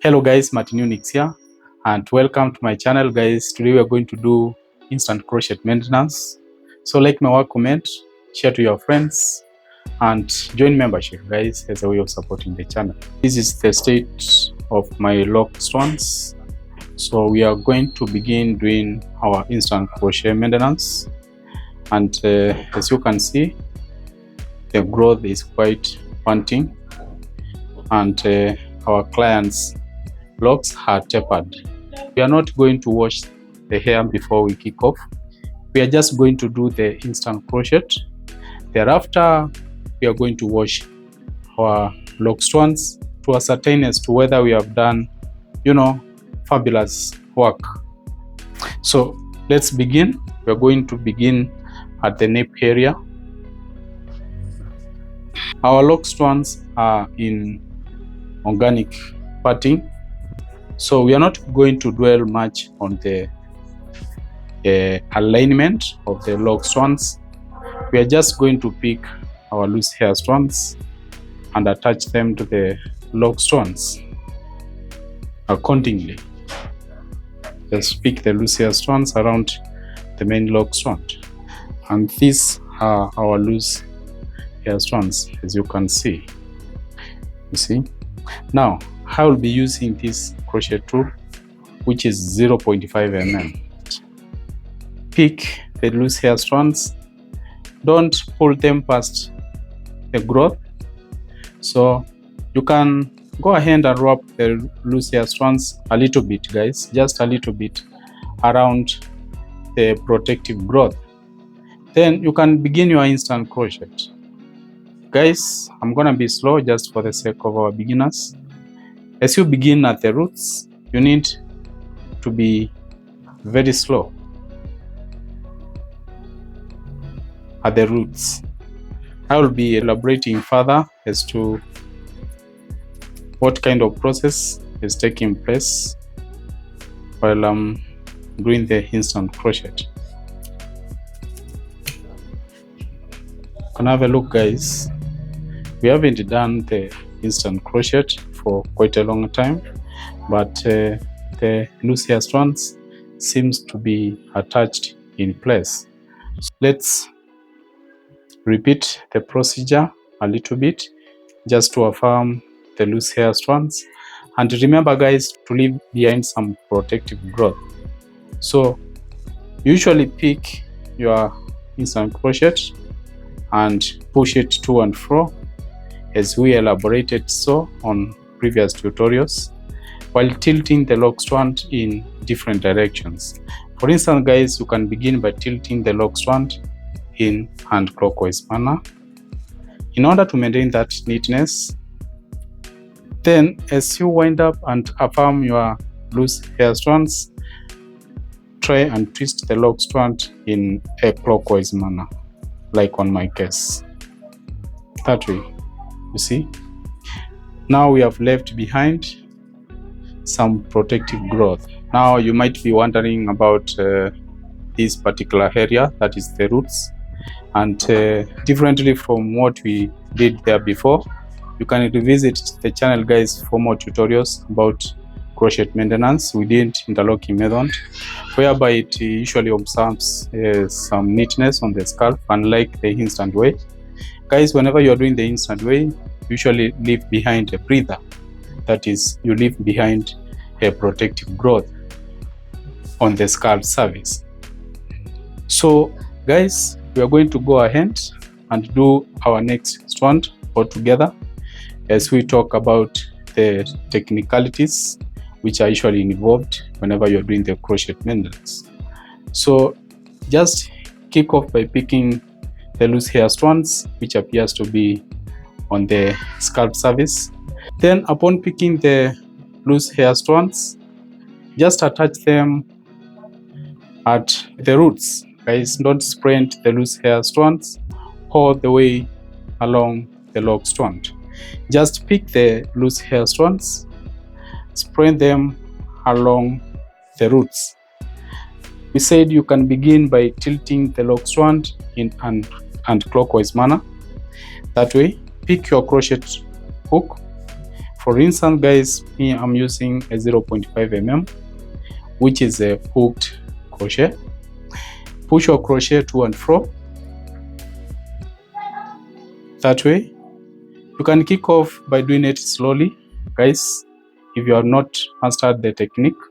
Hello guys, Martin Unix here and welcome to my channel guys. Today we are going to do instant crochet maintenance. So like my work, comment, share to your friends and join membership guys as a way of supporting the channel. This is the state of my locs ones. So we are going to begin doing our instant crochet maintenance, and as you can see, the growth is quite wanting and our clients locks are tapered. We are not going to wash the hair before we kick off. We are just going to do the instant crochet. Thereafter, we are going to wash our locks ones to ascertain as to whether we have done, fabulous work. So let's begin. We are going to begin at the nape area. Our locks ones are in organic parting, so we are not going to dwell much on the alignment of the locks ones. We are just going to pick our loose hair strands and attach them to the locks ones accordingly. Just pick the loose hair strands around the main locks strand, and these are our loose hair strands, as you can see. You see, now I will be using this crochet tool, which is 0.5 mm. Pick the loose hair strands, don't pull them past the growth. So you can go ahead and wrap the loose hair strands a little bit guys, just a little bit around the protective growth. Then you can begin your instant crochet. Guys, I'm gonna be slow just for the sake of our beginners. As you begin at the roots, you need to be very slow at the roots. I will be elaborating further as to what kind of process is taking place while I'm doing the instant crochet. You can have a look guys. We haven't done the instant crochet for quite a long time, but the loose hair strands seems to be attached in place. So let's repeat the procedure a little bit just to affirm the loose hair strands, and remember guys to leave behind some protective growth. So usually pick your instant crochet and push it to and fro as we elaborated so on previous tutorials, while tilting the lock strand in different directions. For instance guys, you can begin by tilting the lock strand in anti-clockwise manner in order to maintain that neatness. Then as you wind up and affirm your loose hair strands, try and twist the lock strand in a clockwise manner, like on my case, that way. You see, now we have left behind some protective growth. Now you might be wondering about this particular area, that is the roots, and differently from what we did there before, you can revisit the channel guys for more tutorials about crochet maintenance. We did interlocking method, whereby it usually observes some neatness on the scalp, unlike the instant way. Guys, whenever you are doing the instant way, usually leave behind a breather, that is, you leave behind a protective growth on the scalp surface. So guys, we are going to go ahead and do our next strand altogether as we talk about the technicalities which are usually involved whenever you're doing the crochet maintenance. So just kick off by picking the loose hair strands, which appears to be on the scalp surface. Then upon picking the loose hair strands, just attach them at the roots. Guys, don't spread the loose hair strands all the way along the lock strand. Just pick the loose hair strands, spread them along the roots. We said you can begin by tilting the lock strand in an anti-clockwise manner. That way, pick your crochet hook, For instance guys, me I'm using a 0.5 mm, which is a hooked crochet. Push your crochet to and fro. That way. You can kick off by doing it slowly, guys, if you have not mastered the technique.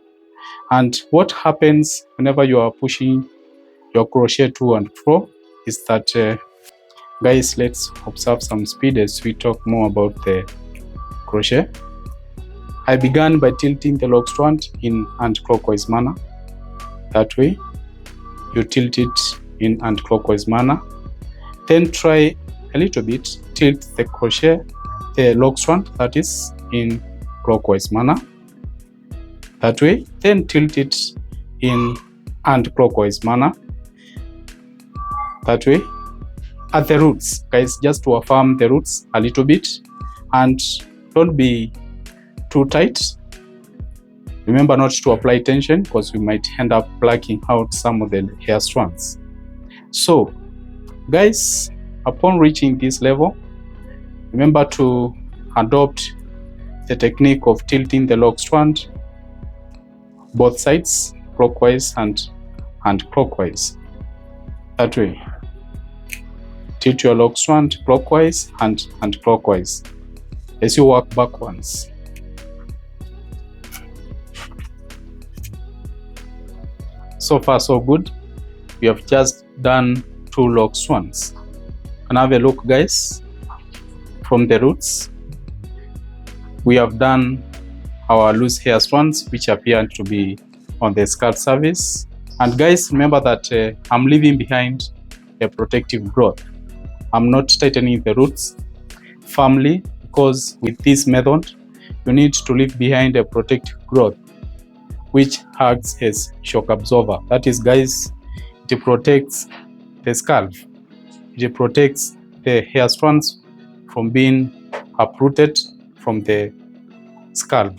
And what happens whenever you are pushing your crochet to and fro is that, guys, let's observe some speed as we talk more about the crochet. I began by tilting the lock strand in anti-clockwise manner. That way, you tilt it in anti-clockwise manner. Then try a little bit, tilt the crochet, the lock strand, that is, in clockwise manner. That way, then tilt it in anti-clockwise manner. That way. At the roots, guys, just to affirm the roots a little bit, and don't be too tight. Remember not to apply tension because we might end up plucking out some of the hair strands. So, guys, upon reaching this level, remember to adopt the technique of tilting the lock strand both sides, clockwise and clockwise. That way. Tilt your lock strand clockwise and clockwise as you work backwards. So far so good. We have just done 2 lock strands. And have a look, guys. From the roots, we have done our loose hair strands, which appear to be on the skirt surface. And guys, remember that I'm leaving behind a protective growth. I'm not tightening the roots firmly because with this method, you need to leave behind a protective growth, which acts as shock absorber. That is, guys, it protects the scalp. It protects the hair strands from being uprooted from the scalp.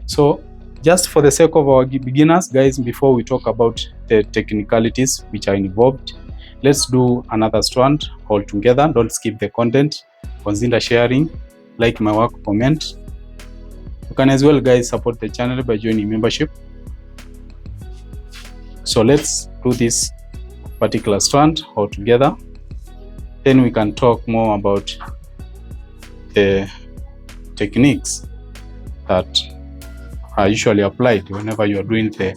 So just for the sake of our beginners, guys, before we talk about the technicalities which are involved, let's do another strand all together. Don't skip the content. Consider sharing, like my work, comment. You can as well, guys, support the channel by joining membership. So let's do this particular strand all together. Then we can talk more about the techniques that are usually applied whenever you are doing the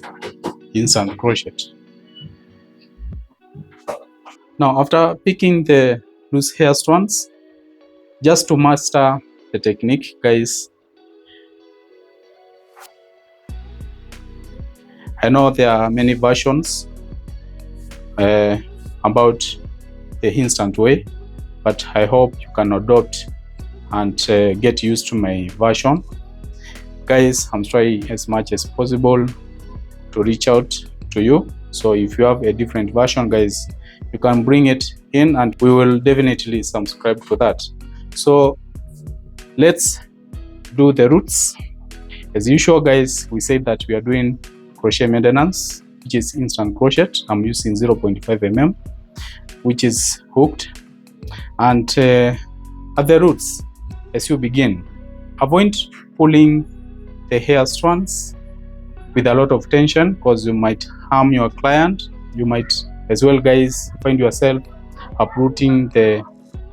instant crochet. Now, after picking the loose hair strands, just to master the technique, guys, I know there are many versions about the instant way, but I hope you can adopt and get used to my version. Guys, I'm trying as much as possible to reach out to you. So if you have a different version, guys, you can bring it in and we will definitely subscribe to that. So let's do the roots. As usual, guys, we said that we are doing crochet maintenance, which is instant crochet. I'm using 0.5 mm, which is hooked. And at the roots, as you begin, avoid pulling the hair strands with a lot of tension because you might harm your client. You might as well, guys, find yourself uprooting the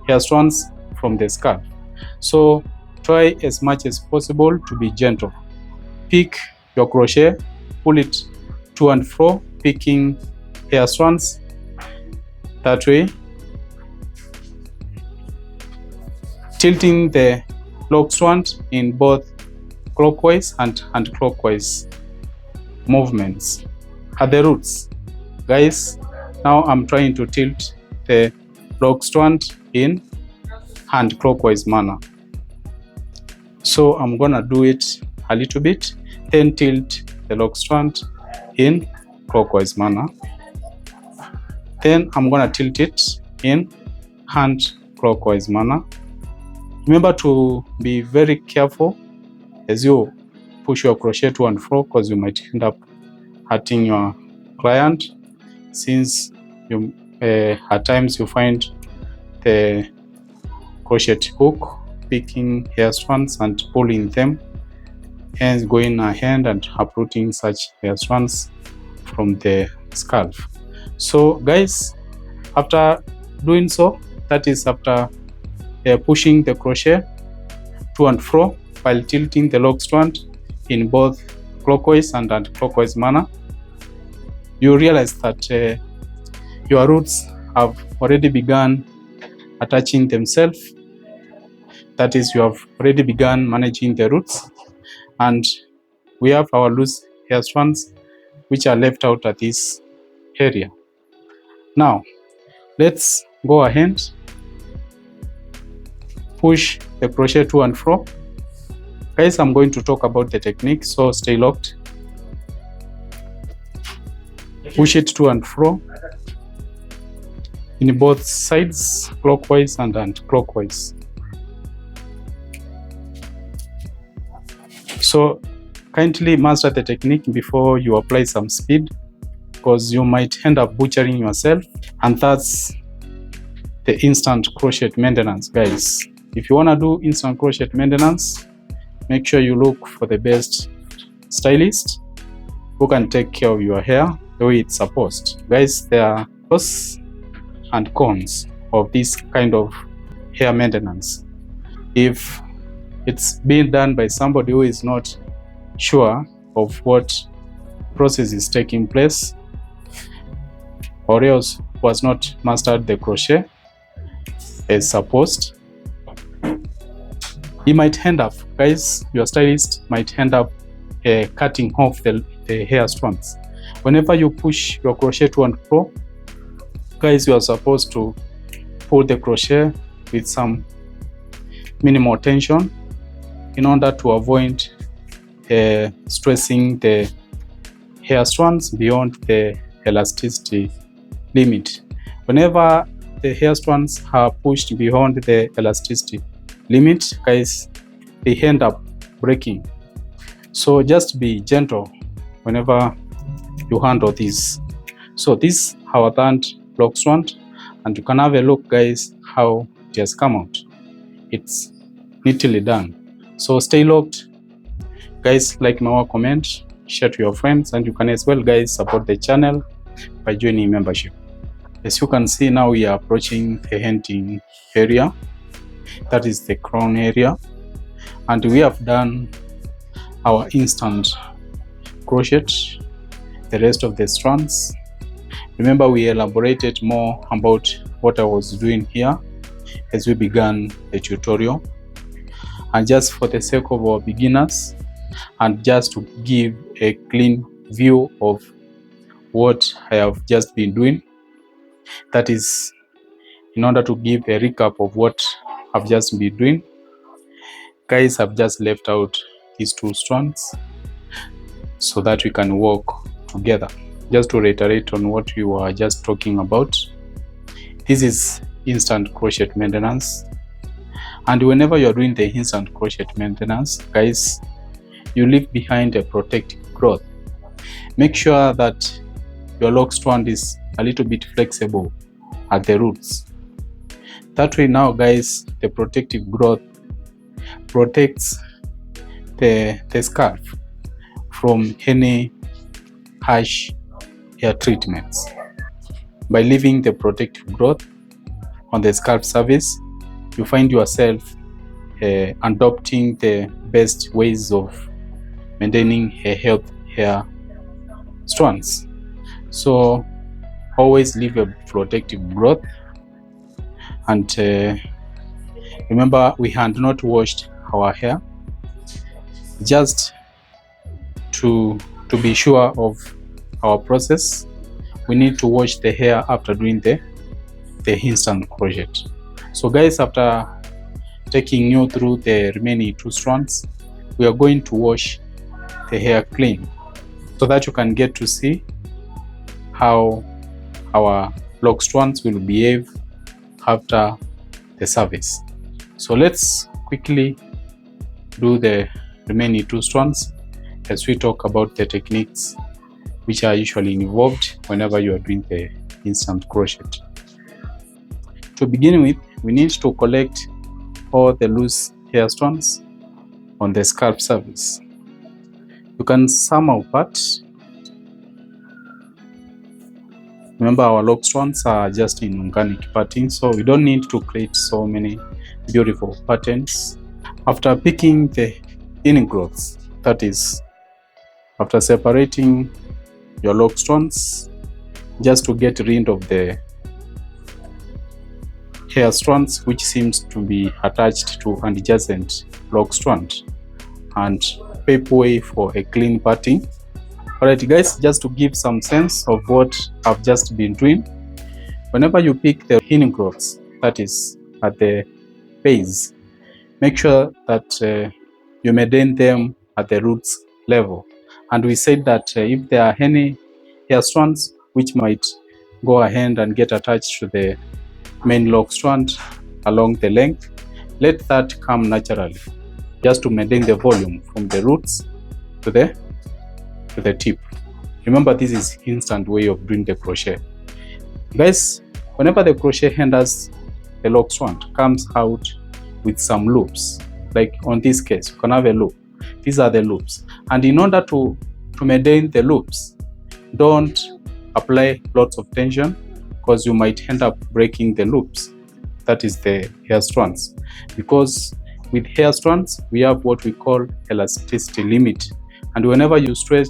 hair strands from the scalp. So try as much as possible to be gentle. Pick your crochet, pull it to and fro, picking hair strands that way, tilting the lock strand in both clockwise and anti-clockwise movements. At the roots, guys, now I'm trying to tilt the lock strand in anti-clockwise manner. So I'm gonna do it a little bit, then tilt the lock strand in clockwise manner. Then I'm gonna tilt it in anti-clockwise manner. Remember to be very careful as you push your crochet to and fro because you might end up hurting your client, since at times you find the crochet hook picking hair strands and pulling them, hence going ahead and uprooting such hair strands from the scarf. So guys, after doing so, that is after pushing the crochet to and fro while tilting the lock strand in both clockwise and anti-clockwise manner, you realize that your roots have already begun attaching themselves. That is, you have already begun managing the roots, and we have our loose hair strands which are left out at this area. Now let's go ahead, push the crochet to and fro. Guys, I'm going to talk about the technique, so stay locked. Push it to and fro in both sides, clockwise and anti-clockwise. So kindly master the technique before you apply some speed, because you might end up butchering yourself, and that's the instant crochet maintenance. Guys, if you want to do instant crochet maintenance, make sure you look for the best stylist who can take care of your hair the way it's supposed. Guys, there are pros and cons of this kind of hair maintenance. If it's being done by somebody who is not sure of what process is taking place, or else was not mastered the crochet as supposed, you might end up, guys, your stylist might end up cutting off the hair strands. Whenever you push your crochet to and fro, guys, you are supposed to pull the crochet with some minimal tension in order to avoid stressing the hair strands beyond the elasticity limit. Whenever the hair strands are pushed beyond the elasticity limit, guys, they end up breaking. So just be gentle whenever you handle this. So this is our third lock strand, and you can have a look, guys, how it has come out. It's neatly done. So stay locked, guys. Like my work, comment, share to your friends, and you can as well, guys, support the channel by joining membership. As you can see, now we are approaching the ending area, that is the crown area, and we have done our instant crochet, the rest of the strands. Remember, we elaborated more about what I was doing here as we began the tutorial, and just for the sake of our beginners and just to give a clean view of what I have just been doing, that is, in order to give a recap of what I've just been doing, guys, I've just left out these two strands so that we can work together. Just to reiterate on what we were just talking about, this is instant crochet maintenance, and whenever you're doing the instant crochet maintenance, guys, you leave behind a protective growth. Make sure that your lock strand is a little bit flexible at the roots. That way now, guys, the protective growth protects the scarf from any harsh hair treatments. By leaving the protective growth on the scarf surface, you find yourself adopting the best ways of maintaining a healthy hair strands. So always leave a protective growth, and remember, we had not washed our hair. Just to be sure of our process, we need to wash the hair after doing the instant crochet. So guys, after taking you through the remaining two strands, we are going to wash the hair clean so that you can get to see how our lock strands will behave after the service. So let's quickly do the remaining two strands as we talk about the techniques which are usually involved whenever you are doing the instant crochet. To begin with, we need to collect all the loose hair strands on the scalp surface. You can somehow part. Remember, our lock strands are just in organic parting, so we don't need to create so many beautiful patterns. After picking the inner growths, that is, after separating your lock strands, just to get rid of the hair strands which seems to be attached to an adjacent lock strand, and pave way for a clean parting. Alright guys, just to give some sense of what I've just been doing, whenever you pick the inner growths, that is at the base, make sure that you maintain them at the roots level. And we said that if there are any hair strands which might go ahead and get attached to the main lock strand along the length, let that come naturally, just to maintain the volume from the roots to the tip. Remember, this is instant way of doing the crochet. Guys, whenever the crochet enters the lock strand, comes out with some loops. Like on this case, you can have a loop. These are the loops. And in order to maintain the loops, don't apply lots of tension, because you might end up breaking the loops. That is the hair strands. Because with hair strands, we have what we call elasticity limit. And whenever you stretch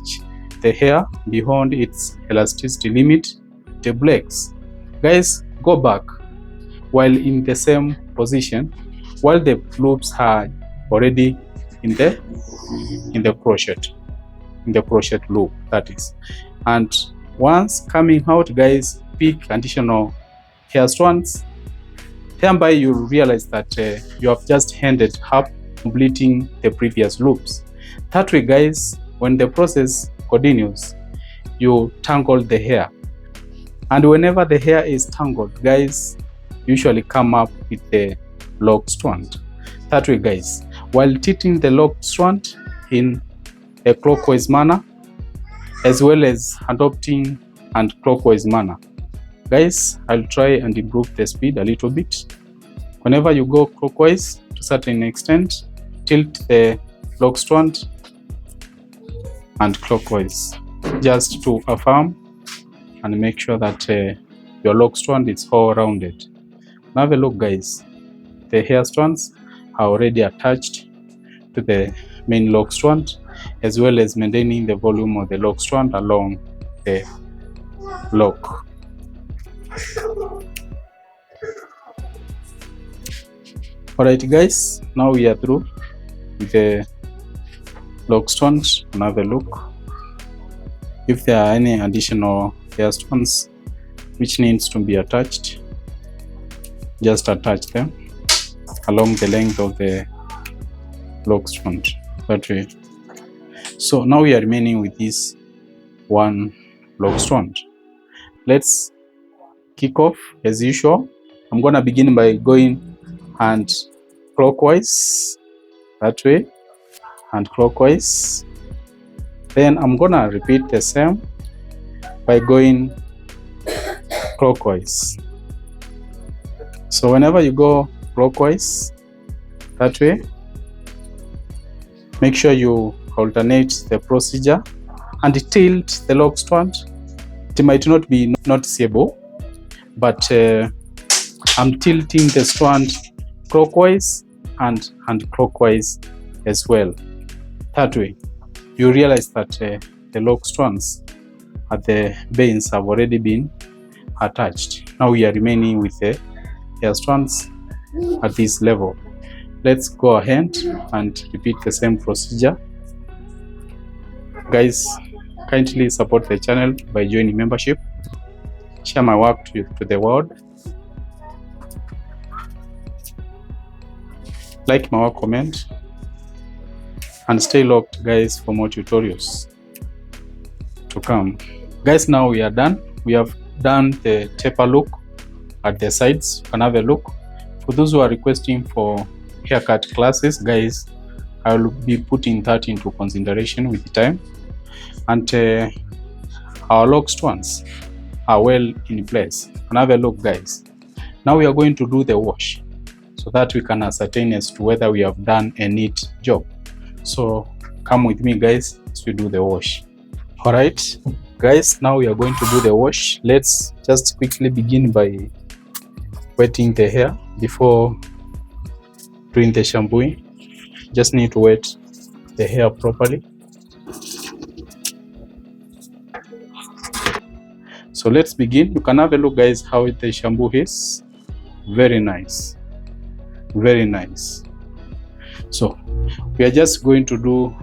the hair beyond its elasticity limit, it breaks. Guys, go back while in the same position, while the loops are already in the crochet loop, that is. And once coming out, guys, pick additional hair strands. Thereby you realize that you have just ended up completing the previous loops. That way, guys, when the process continues, you tangle the hair. And whenever the hair is tangled, guys, usually come up with the lock strand. That way, guys, while tilting the lock strand in a clockwise manner, as well as adopting and clockwise manner, guys, I'll try and improve the speed a little bit. Whenever you go clockwise to a certain extent, tilt the lock strand and clockwise, just to affirm and make sure that your lock strand is all rounded. Now have a look, guys. The hair strands are already attached to the main lock strand, as well as maintaining the volume of the lock strand along the lock. Alright guys, now we are through with the lock strands. Another look. If there are any additional hair strands which needs to be attached, just attach them along the length of the lock strand, that way. So now we are remaining with this one lock strand. Let's kick off as usual. I'm gonna begin by going and clockwise, that way, and clockwise. Then I'm gonna repeat the same by going clockwise. So whenever you go clockwise, that way, make sure you alternate the procedure and tilt the lock strand. It might not be noticeable, but I'm tilting the strand clockwise and clockwise as well. That way, you realize that the lock strands at the base have already been attached. Now we are remaining with the hair strands at this level. Let's go ahead and repeat the same procedure. Guys, kindly support the channel by joining membership. Share my work to the world. Like my work, comment, and stay locked, guys, for more tutorials to come. Guys, now we are done. We have done the taper look at the sides. You can have a look. For those who are requesting for haircut classes, guys, I will be putting that into consideration with time. And our lock strands are well in place. You can have a look, guys. Now we are going to do the wash. So so that we can ascertain as to whether we have done a neat job. So come with me guys as we do the wash. All right guys, now we are going to do the wash. Let's just quickly begin by wetting the hair before doing the shampooing. Just need to wet the hair properly. So let's begin. You can have a look guys how the shampoo is. Very nice, very nice. So we are just going to do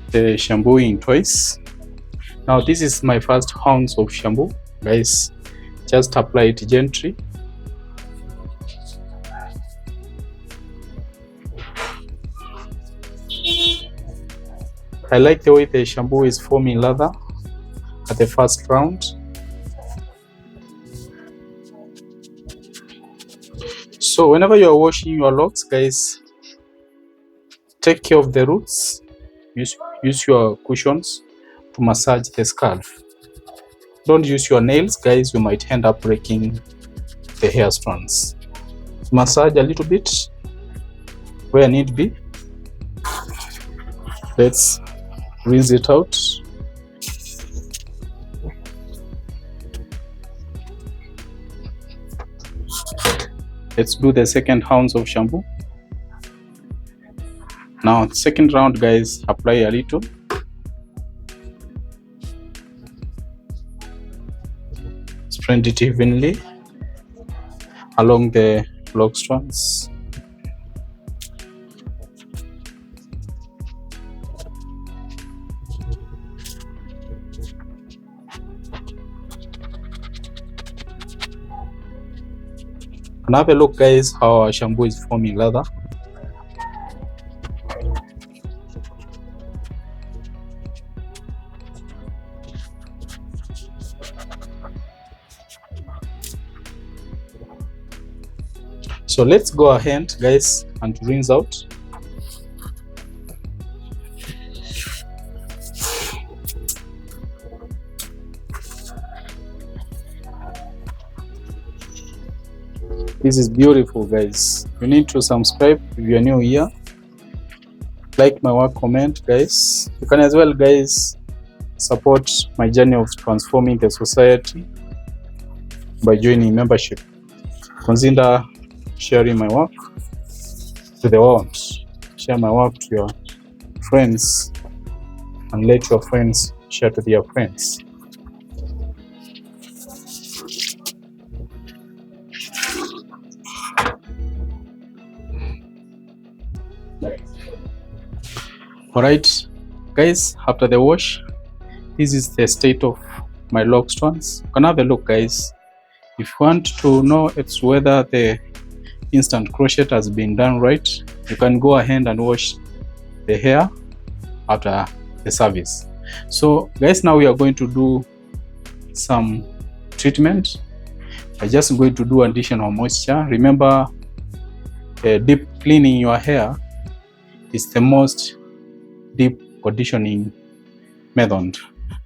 the shampooing twice. Now this is my first ounce of shampoo guys. Just apply it gently. I like the way the shampoo is forming lather at the first round. So whenever you are washing your locks guys, take care of the roots. Use your cushions to massage the scalp. Don't use your nails guys, you might end up breaking the hair strands. Massage a little bit where need be. Let's rinse it out. Let's do the second ounce of shampoo. Now second round guys, apply a little. Spread it evenly along the lock strands. And have a look guys how our shampoo is forming lather. So let's go ahead guys and rinse out. This is beautiful guys. You need to subscribe if you are new here. Like my work, comment guys. You can as well guys support my journey of transforming the society by joining membership. Consider sharing my work to the world. Share my work to your friends and let your friends share to their friends. Alright guys, after the wash, this is the state of my lock strands. You can have a look guys. If you want to know it's whether the instant crochet has been done right, you can go ahead and wash the hair after the service. So guys, now we are going to do some treatment. I'm just going to do additional moisture. Remember, deep cleaning your hair is the most deep conditioning method.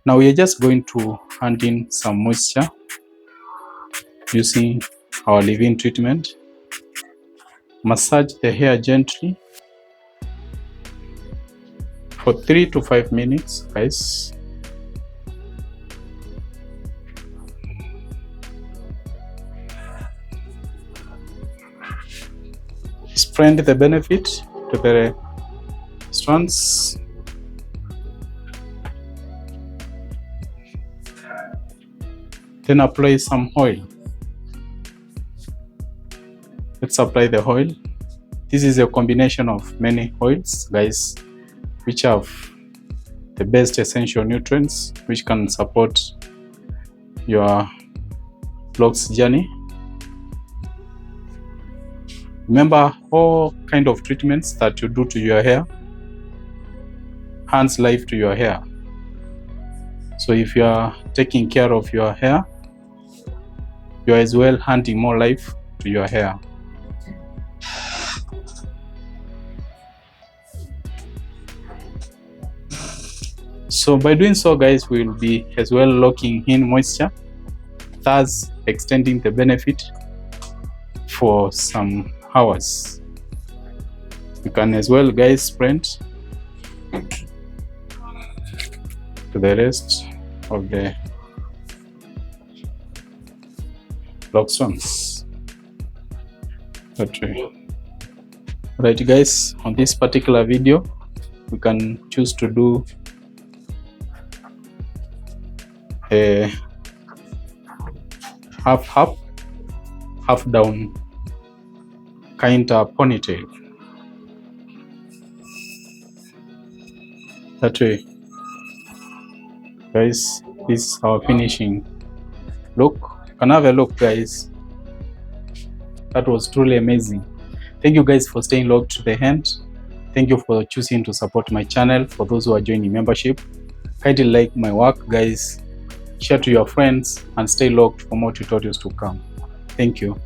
Now we are just going to hand in some moisture using our leave-in treatment. Massage the hair gently for 3 to 5 minutes guys. Spread the benefit to the strands. Then apply some oil. Let's apply the oil. This is a combination of many oils guys, which have the best essential nutrients which can support your locks journey. Remember, all kind of treatments that you do to your hair hands life to your hair. So if you are taking care of your hair, you are as well handing more life to your hair. So by doing so guys, we will be as well locking in moisture, thus extending the benefit for some hours. You can as well, guys, sprint to the rest of the locs ones that way. Right guys, on this particular video we can choose to do a half up, half down kind of ponytail that way. Guys, this is our finishing look. You can have a look, guys. That was truly amazing. Thank you guys for staying logged to the end. Thank you for choosing to support my channel. For those who are joining membership, kindly like my work, guys, share to your friends, and stay logged for more tutorials to come. Thank you.